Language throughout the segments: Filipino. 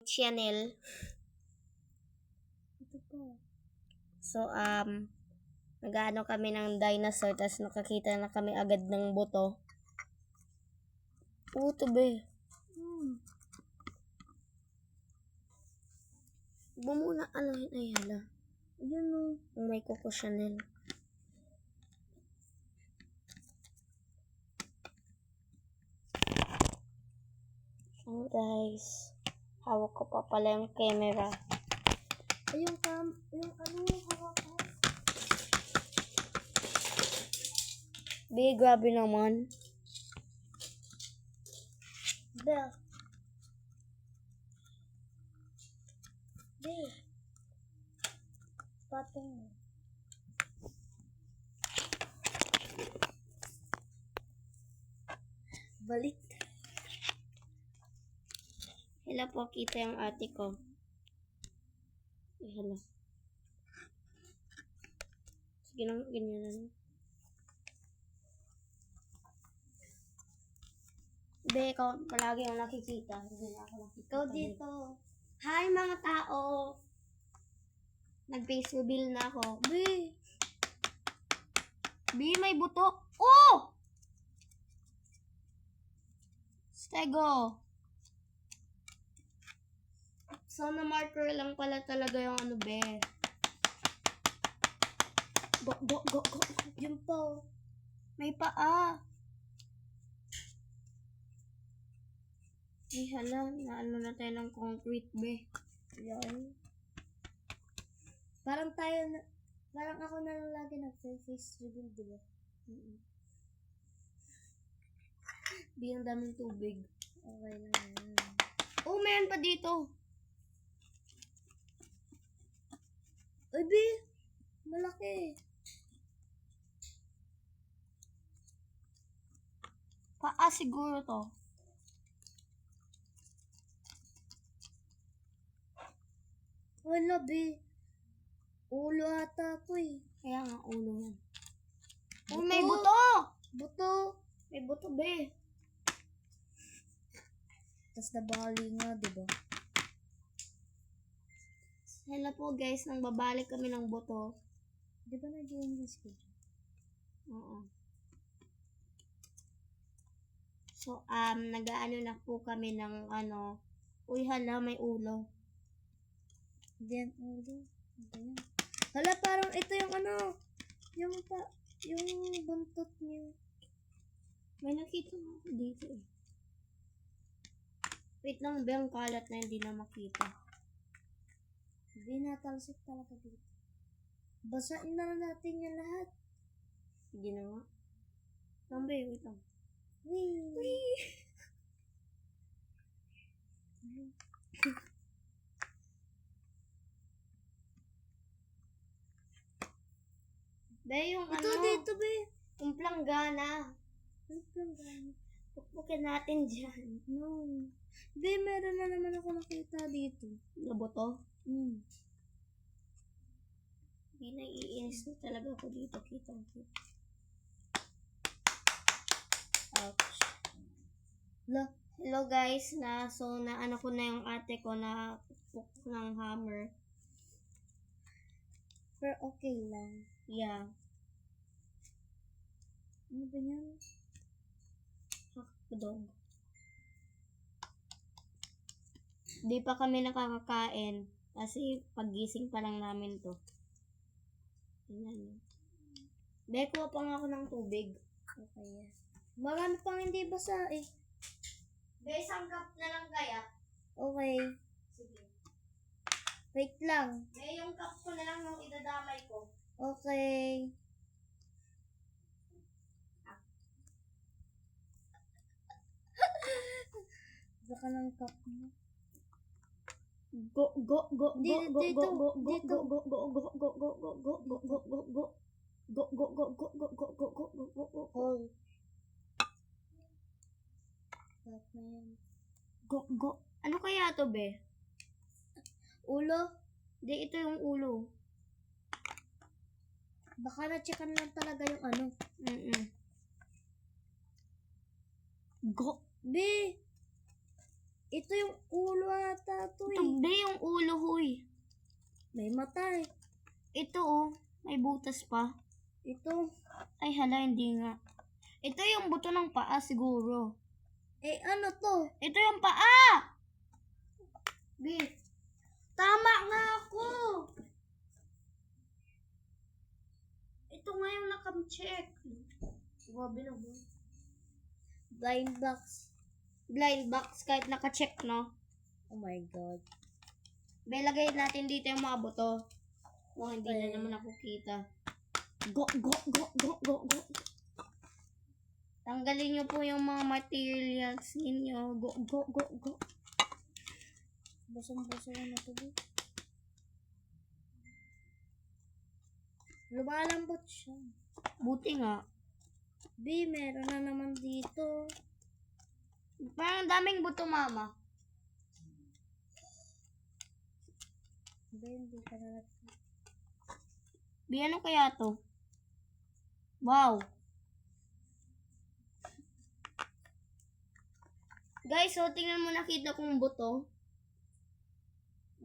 channel. So, nag-ano kami ng dinosaur, tapos nakakita na kami agad ng buto. Buto be. Bumuna, alahin ay hala. Yun o. May Coco Chanel. So guys, hawak ko pa pala yung camera. Ay, yung hawak ko. Be, grabe naman. Bell. Be. Patong. Balik. Hello po, kita yung ate ko. Ay, hello. Sige lang, ganyan lang. Be, ikaw palagi yung nakikita. Hindi na ako nakikita. Ikaw dito. Hi mga tao. Nag-face reveal na ako. Be. Be, may buto. Oh! Stego. So, na-marker lang pala talaga yung ano, be. Go. Yun po. May paa. Ay, hala. Naano na tayo ng concrete, be. Yan. Parang ako na lang lagi nag-face reveal, diba? Be, ang daming tubig. Okay lang yan. Oh, meron pa dito. Ay, be. Malaki. Paa siguro to. Wala, be. Ulo ata to eh. Kaya nga, ulo yan. Oh, may buto! Buto. May buto, be. Tapos nabali nga, diba? Hello po guys, nang babalik kami ng buto. Di ba nag-i-English ko dyan? Oo. So, nag-aano na po kami ng ano. Uy, hala, may ulo. Diyan, ulo. Diyan. Hala, parang ito yung ano. Yung buntot niya. May nakita mo ako dito eh. Wait lang, ba yung kalat na hindi na makita. Hindi natalsik talaga dito. Basain na natin yung lahat. Hindi na nga. Tambay, wait lang. Wee! Be, yung ito, ano? Dito, be. Yung planggana. Yung planggana. Pukpukin natin dyan. No. Be, meron na naman ako nakita dito. Naboto? Be, naiinis na talaga ako dito. Kita. Ouch. Hello guys, ano ko na yung ate ko na puk ng hammer. Pero okay lang. Yeah. Ano ba yan? Hakdog. Di pa kami nakakakain kasi paggising pa lang namin to. Ayan. Be, kuha pa nga ako ng tubig. Okay. Marami pang hindi basa eh. Be, isang cup na lang kaya? Okay. Sige. Wait lang. Be, yung cup ko na lang yung idadamay ko. Okay. Baka ng cup mo. Go. Go. Ano kaya to, be? Ulo? Di, ito yung ulo. Baka na-checkan lang talaga yung ano. Go. Be! Ito yung ulo ata to eh. Ito, be, yung ulo, huy. May mata eh. Ito, oh. May butas pa. Ito. Ay, hala, hindi nga. Ito yung buto ng paa, siguro. Eh, ano to? Ito yung paa! Be, tama nga ako. Ito nga yung nakam-check. Grabe na ba? Blind box. Blind box, kahit naka-check, no? Oh my God. Be, lagay natin dito yung mga buto. Oh, hindi Okay. na naman ako kita. Go, go, go, go, go, go. Tanggalin niyo po yung mga materials ninyo. Go, go, go, go. Busong-busong na to, be. Lumalambot siya. Buti nga. Be, meron na naman dito. Parang daming buto, mama. Be, hindi ka na Be, ano kaya to? Wow. Guys, so tingnan mo, nakita kong buto.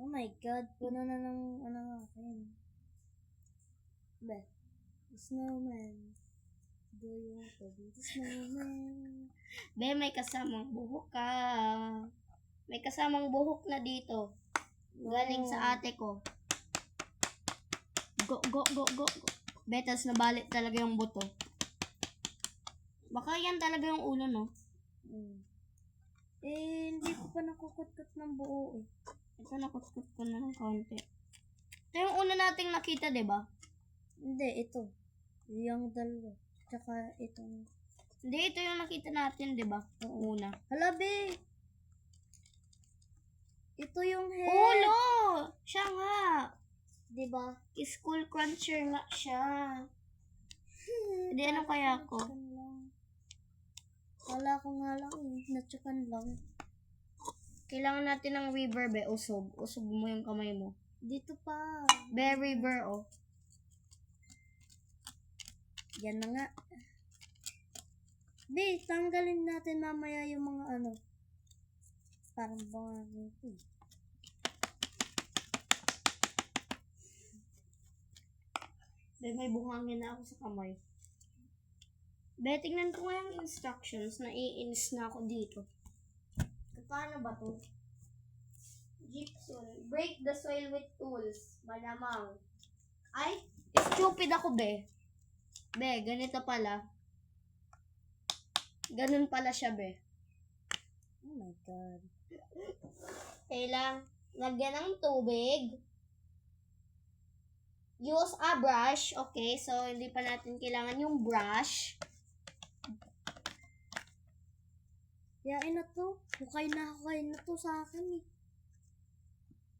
Oh my God, puno na ng ano akin. Be, snowman. Do you want to be the snowman? Be, may kasamang buhok ka. May kasamang buhok na dito. Galing sa ate ko. Go, go, go, go, go. Be, tas nabalik talaga yung buto. Baka yan talaga yung ulo, no? Eh, hindi ko pa nakukutkot ng buo eh. Ito, nakutkot ko na ng konti. Ito yung una nating nakita, diba? Hindi, ito. Yung dalawa. Tsaka itong... Hindi, ito yung nakita natin, diba? Yung una. Hala, be! Ito yung head. Ulo! Siya nga. Diba? School cruncher nga siya. Hindi, ano kaya ko? Wala ko nga lang eh. Natsukan lang. Kailangan natin ng river, be. Usog. Usog mo yung kamay mo. Dito pa. Be, river, oh. Yan na nga. Be, tanggalin natin mamaya yung mga ano. Parang bangagin ko. Be, may buhangin na ako sa kamay. Be, tingnan ko nga yung instructions. Naiinis na ako dito. Paano ba to? Gypsum. Break the soil with tools. Malamang. Ay, stupid ako, be. Be, ganito pala. Ganun pala siya, be. Oh my God. Kailang lagyan ng tubig. Use a brush. Okay, so hindi pa natin kailangan yung brush. Yain na to. Hukay na to sa akin eh.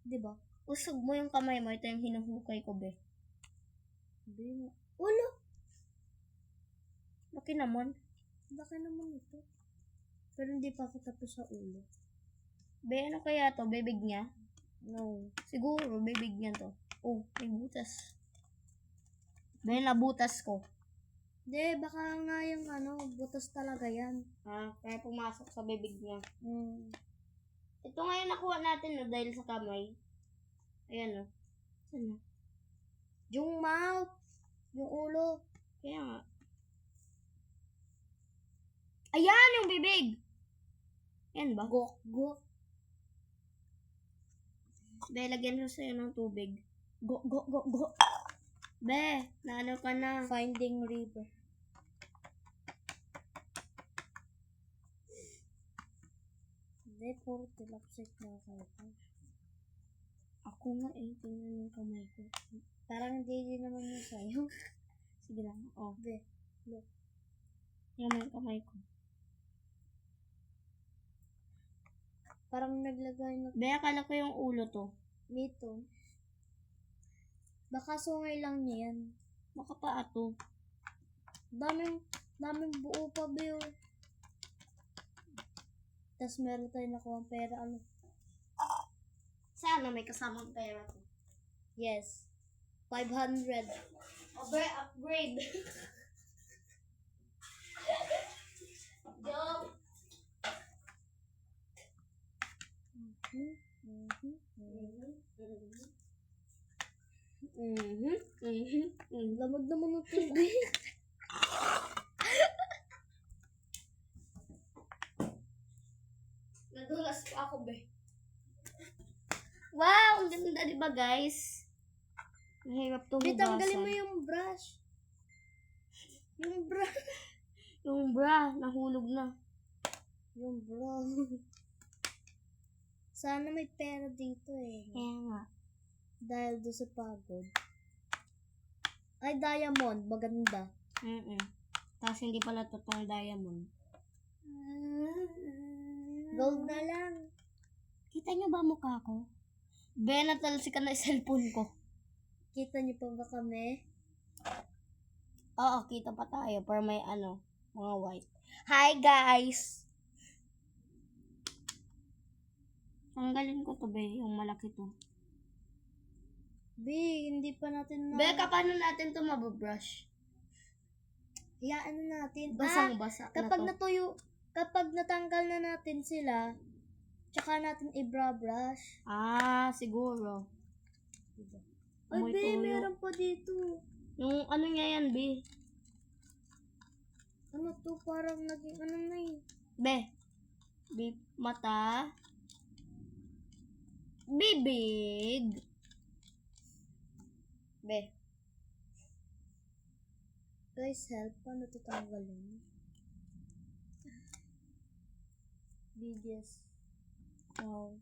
Diba? Usog mo yung kamay mo. Ito yung hinuhukay ko, be. Be, ulo! Laki naman. Baka naman ito. Pero hindi pa ako tapos sa ulo. Be, ano kaya to? Bibig niya? No. Siguro, bibig niya to. Oh, may butas. Be, nabutas ko. Hindi, baka nga yung ano, butas talaga yan. Kaya pumasok sa bibig niya. Mm. Ito ngayon nakuha natin, no, dahil sa kamay. Ayan, no. Saan na? Yung mouth. Yung ulo. Kaya nga. Ayan, yung bibig! Yan ba? Gok. Be, lagyan mo sa'yo ng tubig. Go. Be, naano ka na. Finding river. Hindi, puro tilapsik na ako. Ako nga eh, tingnan yung kamay ko. Parang hindi naman yung sa'yo. Sige lang. Oh, Be, look. tingnan mo yung kamay ko. Parang naglagay na Be, akala ko yung ulo to. dito. Baka sungay lang niya yan. Baka paa to. Daming buo pa, Be. Oh. Tapos meron tayo nakuha pera. Ano? Sana may kasamang pera to. Yes. 500. Upgrade. Joke. Lamag naman ng tubig. Nadulas pa ako, be. Wow! Ang ganda, di ba, guys? Mahirap to Be, hugasan. tanggalin mo yung brush. Yung brush. Yung bra, nahulog na. Yung bra. Sana may pera dito eh. Kaya nga. Dahil doon sa pagod. Ay, diamond. Maganda. Tapos hindi pala totoong diamond. Gold na lang. Kita niyo ba mukha ko? Be, natalsikan na yung cellphone ko. Kita niyo pa ba kami? Oo, kita pa tayo. Pero may mga white. Hi, guys! Tanggalin ko to, be. Yung malaki to. Be, hindi pa natin Be, paano natin to mababrush? Hayaan na natin. Basang-basa kapag na to. natuyo, kapag natanggal na natin sila, tsaka natin i-brush. Siguro. Ay, Amoy be, tuyo. meron pa dito. Yung ano niya yan, be? Ano to? Parang naging ano na eh. Be. Mata. Bibig. Be. Guys, help. Paano ito tanggalin? Biggest. Wow.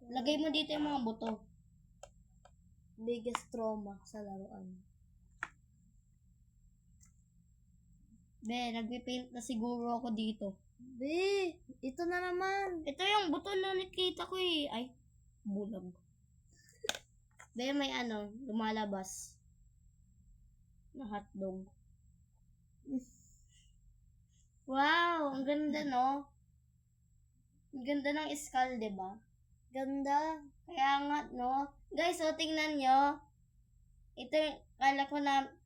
Lagay mo dito yung mga buto. Biggest trauma sa laruan. Be, nagpipaint na siguro ako dito. Be, ito na naman. Ito yung buto na nakita ko eh. Ay, bulag. Be, may lumalabas. Na hotdog. Wow, ang ganda no? Ang ganda ng skull, diba? Ganda. Kaya nga, no? Guys, so tingnan nyo. Ito yung,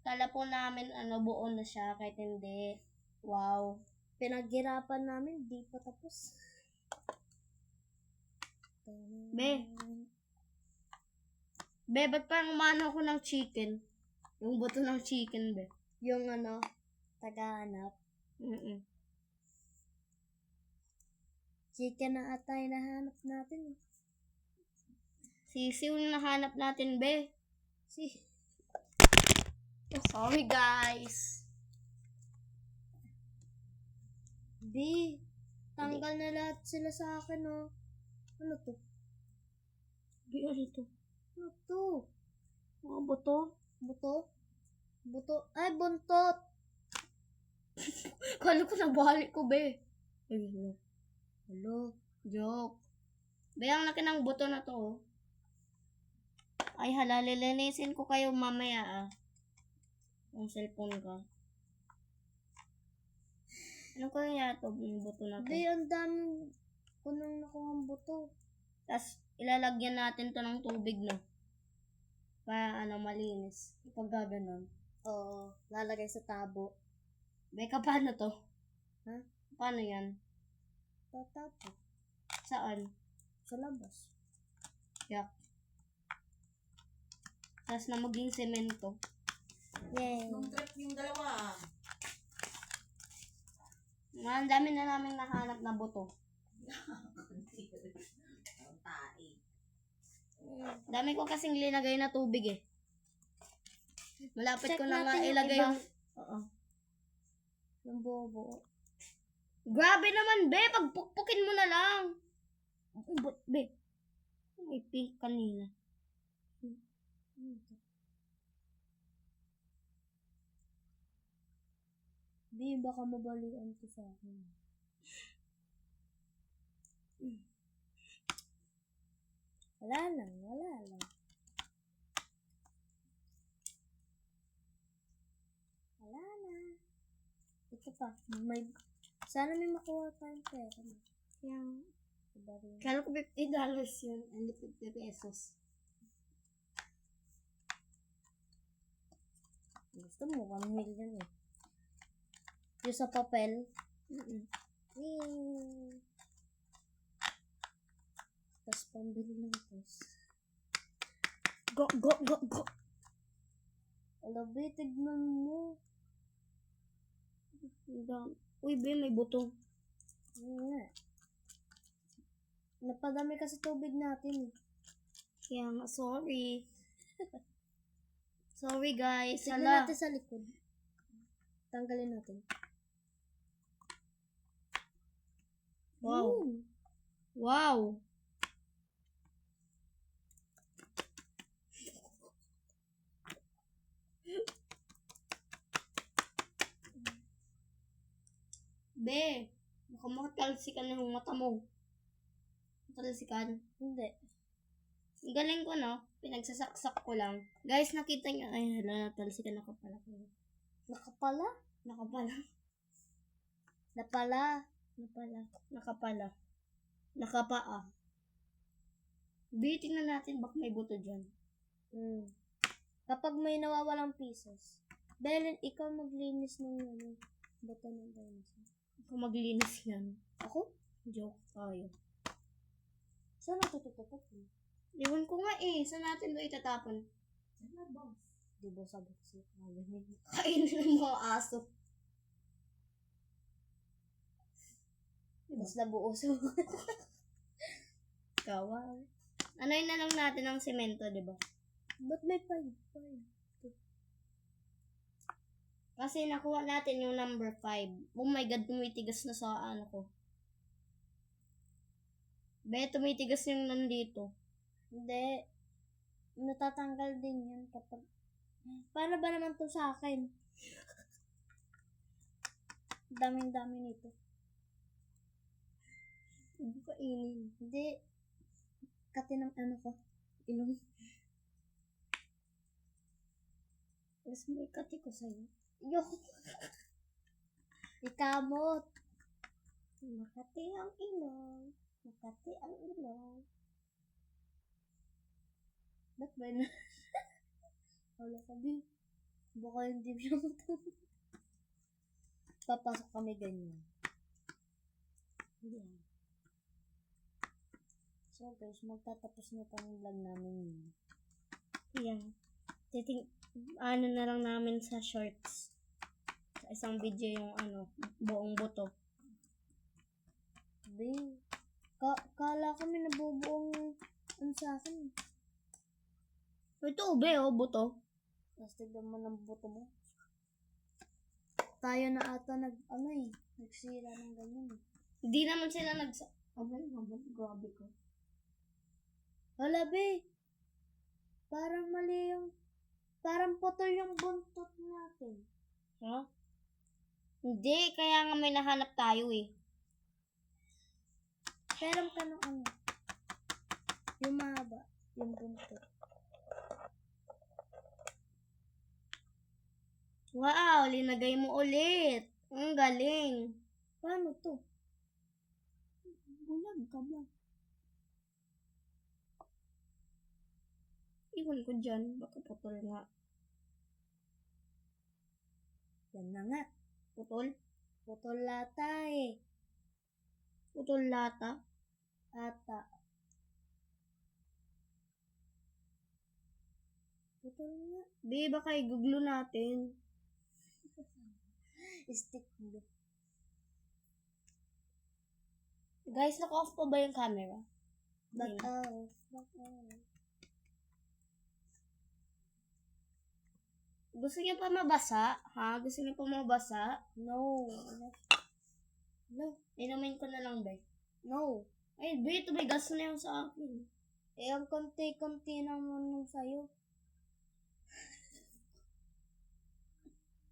kala po namin, buo na siya, kahit hindi. Wow. Pinaghirapan namin, di pa tapos. Be. Be, ba't parang umano ako ng chicken? Yung buto ng chicken, be. Yung tagahanap. Chicken na ata yung nahanap natin. Sisiw yung nahanap natin, be. Oh, sorry, guys. Be, tanggal na lahat sila sa akin, oh. Ano to? Be, ano to? Ano to? Mga buto? Buto? Buto? Ay, buntot! Kala ko nabalik ko, be. Ay, Hello? joke. Be, ang laki ng buto na to, oh. Ay, hala, lilinisin ko kayo mamaya, Ang cellphone ka. Ano kaya to, yung buto na to? Be, ang dami ko nang nakuha ang buto. Tapos, ilalagyan natin to ng tubig, no? Para, malinis. Kapag gaganon. Oo, lalagay sa tabo. Beka, paano to? Ha? Paano yan? Tatapo. Saan? Sa labas. Yak. Tapos na maging semento. Yay. Nung trip yung dalawa. Ang dami na namin nahanap na buto. Ang tae. Dami ko kasing linagay na tubig eh. Malapit Check ko na nga natin yung ilagay iba. yung... Oo. Yung bobo. Grabe naman, be! Pagpukpukin mo na lang! Be, may pink kanina. Be, baka mabalian to sa akin. Wala lang. Wala na. Ito pa. Sana may makuha tayong pera. Kaya, Diba rin? kala ko $50 yun. Hindi 50 pesos. Gusto mo, 1 million eh. Yung sa papel. Yay! Tapos Pambili ng toast. Go, go, go, go! Alabi, tignan mo. Uy, be, may buto. Nga. Napadami kasi tubig natin. Kaya nga, sorry. Sorry, guys. Tignan Hala. natin sa likod. Tanggalin natin. Wow. Yun. Wow. Be, baka makatalsikan na yung mata mo. Matalsikan. Hindi. Ang galing ko, no? Pinagsasaksak ko lang. Guys, nakita niyo. Ay, hala, natalsikan ako pala. Nakapala? Nakapala. Napala. Nakapala. Nakapaa. Be, tingnan natin baka may buto dyan. Kapag may nawawalang pieces, Belen, ikaw maglinis ng bato ng dinosaur. Kung maglinis yan. Ako? Joke tayo. Saan natutututok? Iwan ko nga eh. Saan natin ito itatapon? Sana boss. Di ba sabi ko sa'yo kagamin? Kain ng mga aso. Mas nabuuso. Kawaw. Ano yun na lang natin ng semento, di ba? Ba't may 5? Kasi nakuha natin yung number 5. Oh my God, tumitigas na sa ano ko. Be, tumitigas yung nandito. Hindi. Natatanggal din yan kapag... Paano ba naman to sa akin? Daming-dami nito. Hindi ko kainin. Hindi. Kati ng ano ko. Ilong. Mas may kati ko sa'yo. Yok. Ikamot. Makati ang ilong. Makati ang ilong. Ba't ba na? Wala kami. Baka hindi siya matulog. Papasok kami ganyan. Yan. So guys, magtatapos na tayong vlog namin yun. Yan. Ano na lang namin sa shorts. Sa isang video yung ano, buong buto. Be, kala kami nabubuong ano sa akin. Ito, be, oh, buto. Tapos tignan mo ng buto mo. Tayo na ata nagsira ng ganyan eh. Hindi naman sila Abay, grabe ko. Hala, be. Parang mali yung... Parang putol yung buntot natin. Ha? Hindi, kaya nga may nahanap tayo eh. Pero ka ng ano? Yung mahaba. Yung buntot. Wow, linagay mo ulit. Ang galing. Paano to? Bulag ka ba? Iwan ko dyan. Baka putol nga. Yan na nga. Putol? Putol lata eh. Putol lata? Ata. Putol nga. Be, baka i-google natin. Stick mo. Guys, naka-off pa ba yung camera? Back Hindi. off. Back off. Gusto niyo pa mabasa? Ha? Gusto niyo pa mabasa? No. No. Inumin ko na lang, be. No. Ay, be, tumigas na yung sa akin. Eh, ang konti-konti naman nung sa'yo.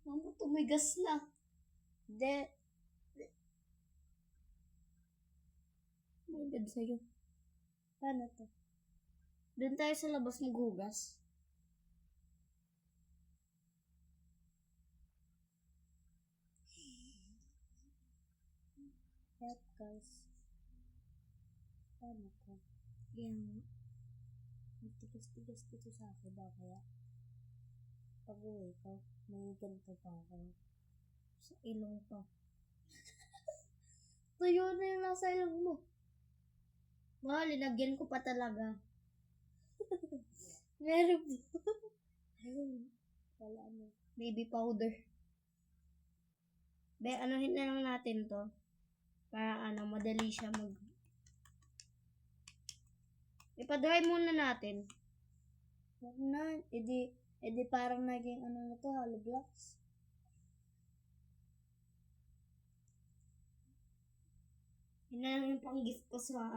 Mama, tumigas na. De, My God, sa'yo. paano to? Doon tayo sa labas maghugas. Help guys. Paano to? Yan. Ang tigas-tigas dito sa akin ba kaya? Pag uwi ko, may ganito pa ako. Sa ilong pa. Tuyo na yung nasa ilong mo. Wow, linagyan ko pa talaga. Meron. Ayun. Wala na. Baby powder. Be, anuhin na lang natin to. Para madali siya mag... Ipa-dry muna natin. Huwag na. Edi parang naging na to, hollow blocks. Yun na lang yung pang-gift ko sa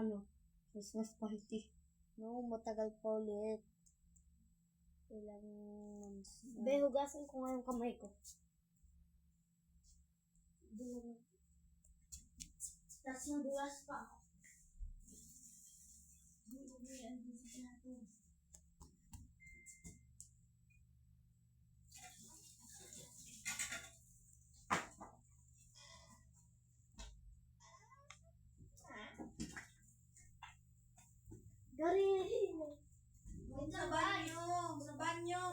Christmas party. No, matagal pa ulit. Ilang months na. Be, hugasan ko nga yung kamay ko. Tapos nadulas pa ako. Galing! Sa banyo. Sa banyo.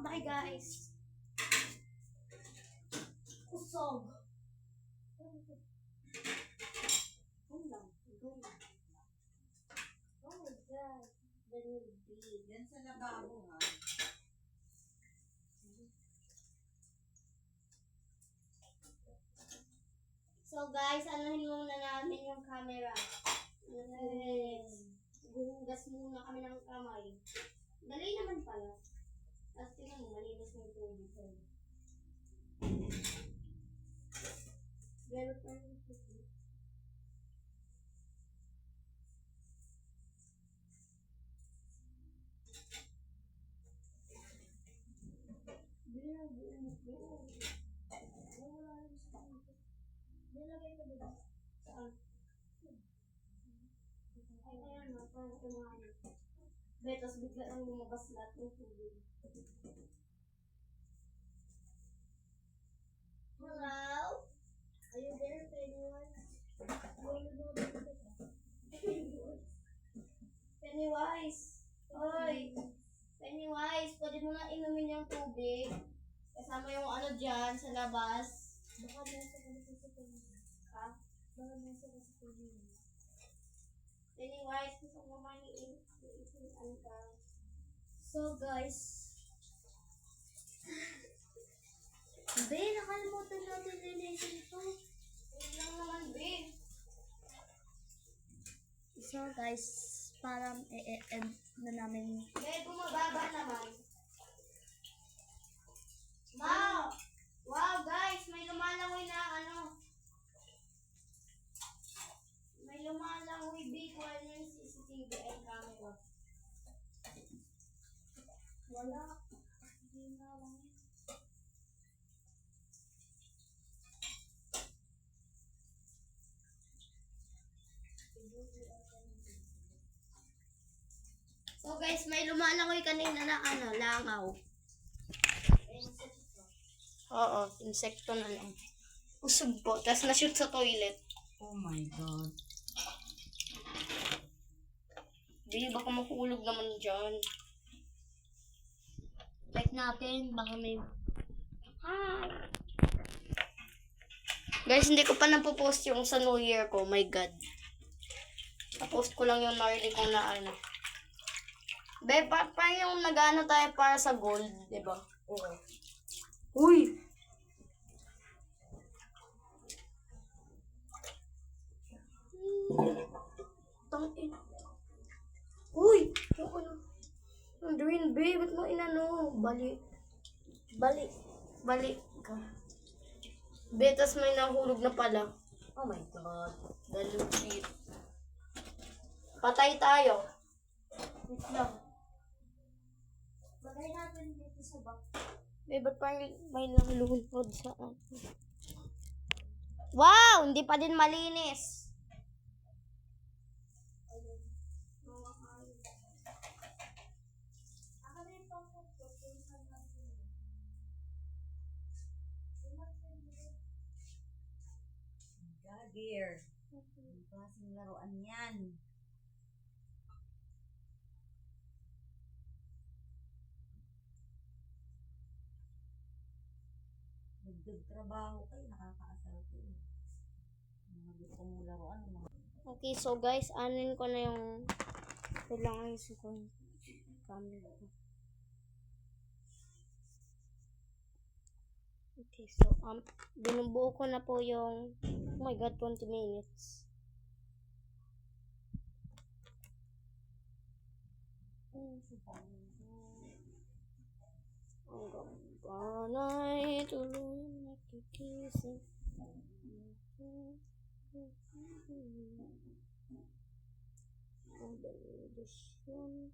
Bye guys. Kusog. Oh my God. There will be. Yan sa lababo ha. So guys, anuhin muna namin yung camera. Guhugas muna kami ng kamay. Dali naman pala. Tapos tingnan mo, malinis ng tubig. Pero parang nilagay ko dito. Saan? Ay, ayan na. Parang kumain. Betos, bigla lang lumabas lahat ng tubig. Hello? Are you there, Pennywise? Pennywise! Oy! Pennywise, pwede mo na inumin yung tubig. Kasama yung dyan sa labas. Baka nasa ka sa tubig. Ha? Baka nasa ka sa tubig. Pennywise, gusto mo maniin ka. So guys, be, nakalimutan natin linisin ito. Wait lang naman, be. So guys, para e-end na namin. Be, bumababa naman. Wow! Wow guys, may lumalangoy na may lumalangoy big one yung CCTV and camera. Wala. Hindi na lang. So guys, may lumalangoy kanina na langaw. Oo, insekto na lang. Usog po, tapos na-shoot sa toilet. Oh my God. Di, baka mahulog naman dyan. Check natin, baka may... Hi! Guys, hindi ko pa napopost yung sa New Year ko. My God. Napost ko lang yung narili kong Be, pa yung nag-ano tayo para sa gold, diba? Oo. Uy! Tangin. Uy! Ang green, be. Ba't mo Bali ka. Be, tas may nahulog na pala. Oh my God. Dalupit. Patay tayo. Wait lang. Lagay natin dito sa bak. Be, ba't parang may nalulunod sa Wow! Hindi pa din malinis. God, dear. Ang klaseng laruan yan. Nagdagtrabaho kayo, nakakaasar kayo. Mga gusto mong laruan. Mga Okay, so guys, anin ko na yung kailangan ko yung camera ko. Okay, so binubuo ko na po yung, oh my god, 20 minutes. Hanggang panay tuloy nakikising. Ang benedisyon.